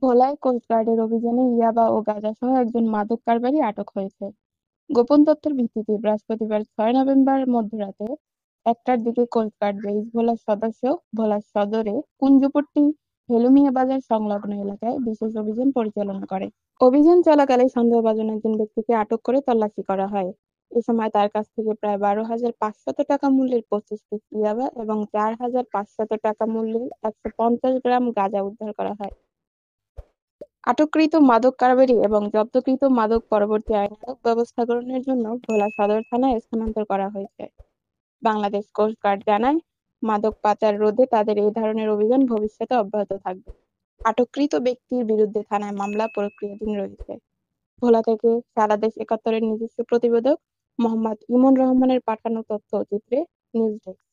ভোলায় কোস্টগার্ডের অভিযানে ইয়াবা ও গাঁজাসহ একজন মাদক কারবারি আটক হয়েছে। গোপন তথ্যের ভিত্তিতে বৃহস্পতিবার ৬ নভেম্বর মধ্যরাতে ১টার দিকে কোস্টগার্ড বেইস ভোলা সদস্য ভোলা সদরে কুঞ্জপট্টি হেলুমিয়া বাজার সংলগ্ন এলাকায় বিশেষ অভিযান পরিচালনা করে। অভিযান চলাকালে সন্দেহভাজন একজন ব্যক্তিকে আটক করে তল্লাশি করা হয়। এ সময় তার কাছ থেকে প্রায় ১২,৫০০ টাকা মূল্যের ২৫ পিস ইয়াবা এবং ৪,৫০০ টাকা মূল্যের ১৫০ গ্রাম গাঁজা উদ্ধার করা হয়। আটককৃত মাদক কারবারি এবং জব্দকৃত মাদক পরবর্তী আইনানুগ ব্যবস্থা গ্রহণের জন্য ভোলা সদর থানায় স্থানান্তর করা হয়েছে। বাংলাদেশ কোস্ট গার্ড জানায়, মাদক পাচার রোধে তাদের এ ধরনের অভিযান ভবিষ্যতে অব্যাহত থাকবে। আটককৃত ব্যক্তির বিরুদ্ধে থানায় মামলা প্রক্রিয়াধীন রয়েছে। ভোলা থেকে সারা দেশ ৭১ এর নিজস্ব প্রতিবেদক মোহাম্মদ ইমন রহমানের পাঠানো তথ্যচিত্রে নিউজ ডেস্ক।